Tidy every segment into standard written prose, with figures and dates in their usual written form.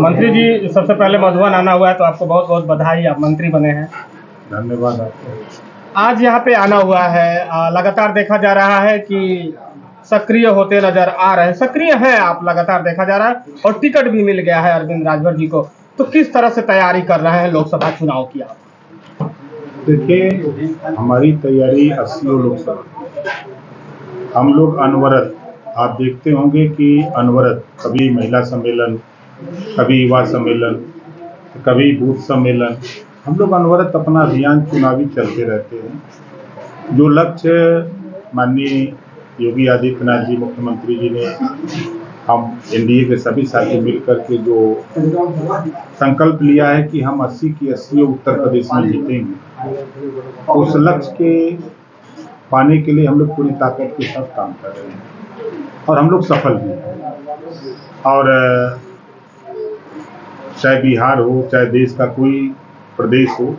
मंत्री जी, सबसे पहले मधुबन आना हुआ है तो आपको बहुत बहुत बधाई, आप मंत्री बने हैं। धन्यवाद आपको। आज यहाँ पे आना हुआ है, लगातार देखा जा रहा है कि सक्रिय होते नजर आ रहे हैं, सक्रिय हैं आप, लगातार देखा जा रहा है और टिकट भी मिल गया है अरविंद राजभर जी को। तो किस तरह से तैयारी कर रहे हैं लोकसभा चुनाव की आप? देखिए, हमारी तैयारी 80 लोकसभा, हम लोग अनवरत, आप देखते होंगे कि अनवरत कभी महिला सम्मेलन, कभी युवा सम्मेलन, कभी बूथ सम्मेलन, हम लोग अनवरत अपना अभियान चुनावी चलते रहते हैं। जो लक्ष्य माननीय योगी आदित्यनाथ जी मुख्यमंत्री जी ने, हम एनडीए के सभी साथी मिलकर के जो संकल्प लिया है कि हम 80 की 80 उत्तर प्रदेश में जीतेंगे, उस लक्ष्य के पाने के लिए हम लोग पूरी ताकत के साथ काम कर रहे हैं और हम लोग सफल भी हैं। और चाहे बिहार हो, चाहे देश का कोई प्रदेश हो,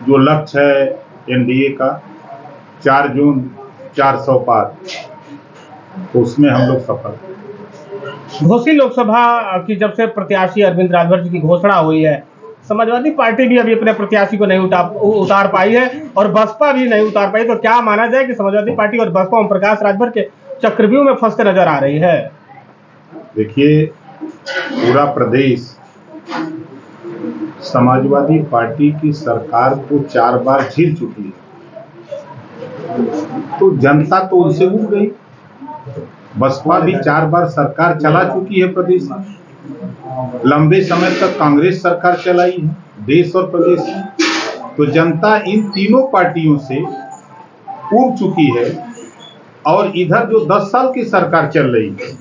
जो लक्ष्य है एनडीए का 4 जून 400 पार, तो उसमें हम लोग सफल हैं। घोसी लोकसभा की जब से प्रत्याशी अरविंद राजभर जी की घोषणा हुई है, समाजवादी पार्टी भी अभी अपने प्रत्याशी को नहीं उतार पाई है और बसपा भी नहीं उतार पाई। तो क्या माना जाए कि समाजवादी पार्टी और बसपा ओम प्रकाश राजभर के चक्रव्यूह में फंसते नजर आ रही है? देखिए, पूरा प्रदेश समाजवादी पार्टी की सरकार को 4 बार झेल चुकी है, तो जनता तो उनसे उब गई। बसपा भी 4 बार सरकार चला चुकी है प्रदेश में, लंबे समय तक कांग्रेस सरकार चलाई है देश और प्रदेश में। तो जनता इन तीनों पार्टियों से उब चुकी है। और इधर जो 10 साल की सरकार चल रही है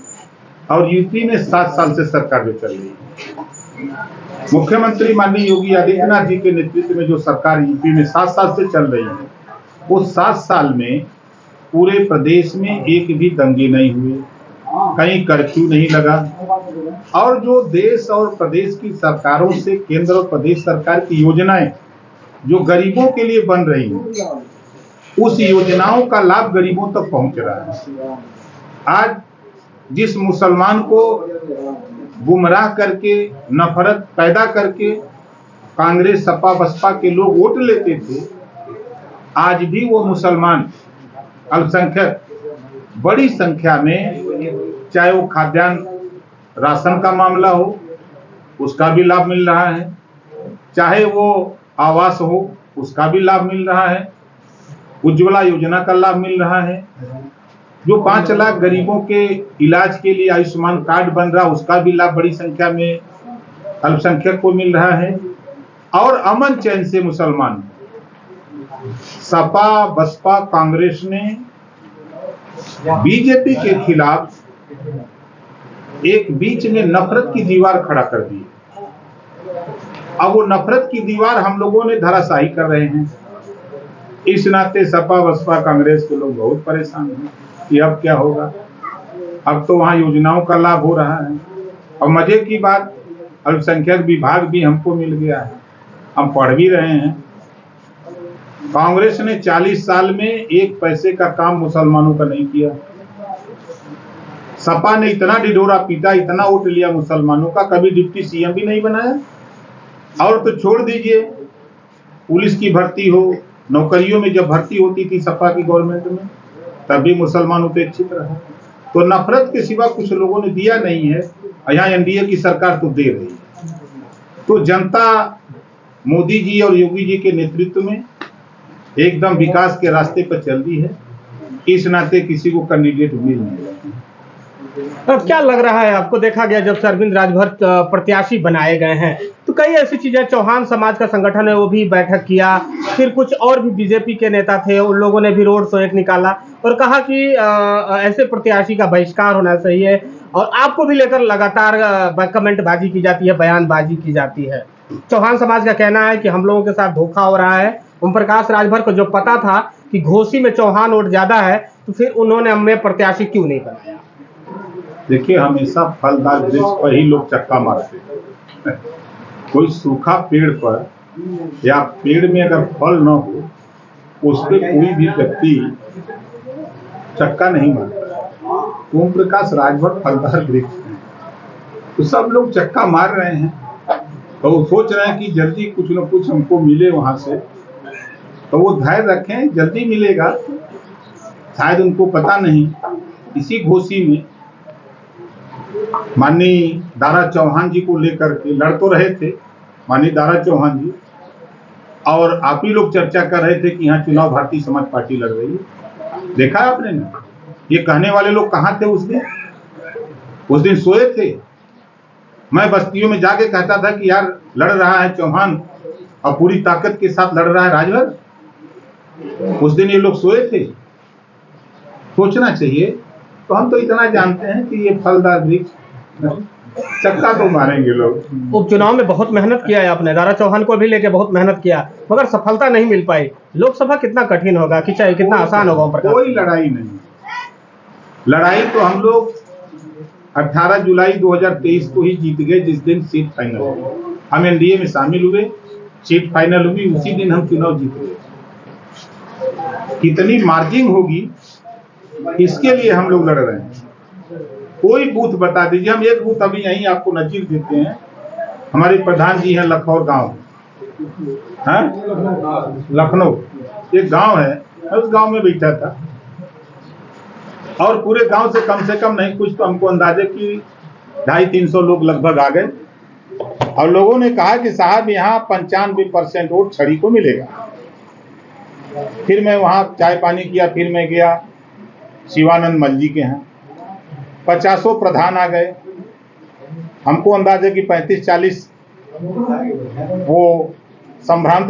और यूपी में 7 साल से सरकार जो चल रही है, मुख्यमंत्री माननीय योगी आदित्यनाथ जी के नेतृत्व में जो सरकार यूपी में 7 साल से चल रही है, वो 7 साल में पूरे प्रदेश में एक भी दंगे नहीं हुए, कहीं कर्फ्यू नहीं लगा। और जो देश और प्रदेश की सरकारों से केंद्र और प्रदेश सरकार की योजनाएं जो गरीबों के लिए बन रही हैं, उस योजनाओं का लाभ गरीबों तक पहुंच रहा है। आज जिस मुसलमान को गुमराह करके, नफरत पैदा करके कांग्रेस सपा बसपा के लोग वोट लेते थे, आज भी वो मुसलमान अल्पसंख्यक बड़ी संख्या में, चाहे वो खाद्यान्न राशन का मामला हो, उसका भी लाभ मिल रहा है, चाहे वो आवास हो, उसका भी लाभ मिल रहा है, उज्ज्वला योजना का लाभ मिल रहा है, जो 5 लाख गरीबों के इलाज के लिए आयुष्मान कार्ड बन रहा, उसका भी लाभ बड़ी संख्या में अल्पसंख्यक को मिल रहा है। और अमन चैन से मुसलमान, सपा बसपा कांग्रेस ने बीजेपी के खिलाफ एक बीच में नफरत की दीवार खड़ा कर दी। अब वो नफरत की दीवार हम लोगों ने धराशायी कर रहे हैं। इस नाते सपा बसपा कांग्रेस के लोग बहुत परेशान हैं कि अब क्या होगा। अब तो वहां योजनाओं का लाभ हो रहा है और मजे की बात, अल्पसंख्यक विभाग भी हमको मिल गया है, हम पढ़ भी रहे हैं। कांग्रेस ने 40 साल में 1 पैसे का काम मुसलमानों का नहीं किया। सपा ने इतना ढिढोरा पीटा, इतना वोट लिया मुसलमानों का, कभी डिप्टी सीएम भी नहीं बनाया। और तो छोड़ दीजिए, पुलिस की भर्ती हो, नौकरियों में जब भर्ती होती थी सपा की गवर्नमेंट में, तब भी मुसलमान उपेक्षित रहा। तो नफरत के सिवा कुछ लोगों ने दिया नहीं है, यहाँ एनडीए की सरकार तो दे रही है। तो जनता मोदी जी और योगी जी के नेतृत्व में एकदम विकास के रास्ते पर चल रही है। इस नाते किसी को कैंडिडेट मिल नहीं रहा। अब क्या लग रहा है आपको, देखा गया जब से अरविंद राजभर प्रत्याशी बनाए गए हैं तो कई ऐसी चीजें, चौहान समाज का संगठन है वो भी बैठक किया, फिर कुछ और भी बीजेपी के नेता थे, उन लोगों ने भी रोड शो एक निकाला और कहा कि ऐसे प्रत्याशी का बहिष्कार होना चाहिए। और आपको भी लेकर लगातार कमेंटबाजी की जाती है, बयानबाजी की जाती है। चौहान समाज का कहना है कि हम लोगों के साथ धोखा हो रहा है। ओम प्रकाश राजभर को जो पता था कि घोसी में चौहान वोट ज्यादा है, तो फिर उन्होंने हमें प्रत्याशी क्यों नहीं बनाया? देखिए, हमेशा फलदार वृक्ष पर ही लोग चक्का मारते हैं। कोई सूखा पेड़ पर या पेड़ में अगर फल न हो, उस पर कोई भी व्यक्ति चक्का नहीं मारता। ओम प्रकाश राजभर फलदार वृक्ष है। तो सब लोग चक्का मार रहे हैं, तो वो सोच रहे हैं कि जल्दी कुछ न कुछ हमको मिले वहां से, तो वो धैर्य रखें, जल्दी मिलेगा। शायद उनको पता नहीं, इसी घोषी में माननीय दारा चौहान जी को लेकर के लड़ तो रहे थे माननीय दारा चौहान जी, और आप ही लोग चर्चा कर रहे थे कि यहाँ चुनाव भारतीय समाज पार्टी लड़ रही है। देखा आपने ना, ये कहने वाले लोग कहाँ थे उस दिन? उस दिन सोए थे। मैं बस्तियों में जाके कहता था कि यार लड़ रहा है चौहान और पूरी ताकत के साथ लड़ रहा है राजभर। उस दिन ये लोग सोए थे। सोचना चाहिए। तो हम तो इतना जानते हैं कि ये फलदार वृक्ष चक्का तो मारेंगे लोग। उपचुनाव में बहुत मेहनत किया है आपने, दारा चौहान को भी लेके बहुत मेहनत किया, मगर सफलता नहीं मिल पाई। लोकसभा कितना कठिन होगा, कि चाहे कितना आसान होगा ओम प्रकाश? कोई लड़ाई नहीं। लड़ाई तो हम लोग 18 जुलाई 2023 को ही जीत गए, जिस दिन सीट फाइनल हुई। हम एनडीए में शामिल हुए, सीट फाइनल हुई, उसी दिन हम चुनाव जीत गए। कितनी मार्जिन होगी इसके लिए हम लोग लड़ रहे हैं। कोई बूथ बता दीजिए, हम एक बूथ अभी यहीं आपको नजीर देते हैं। हमारे प्रधान जी हैं लखौर गांव, लखनऊ एक गांव है, उस गांव में बैठा था, और पूरे गांव से कम नहीं कुछ तो हमको अंदाजे कि 250-300 लोग लगभग आ गए, और लोगों ने कहा कि साहब यहाँ 95% वोट छड़ी को मिलेगा। फिर मैं वहां चाय पानी किया, फिर मैं गया शिवानंद मल जी के यहाँ, 50 प्रधान आ गए। हमको अंदाजे कि 35-40 वो संभ्रांत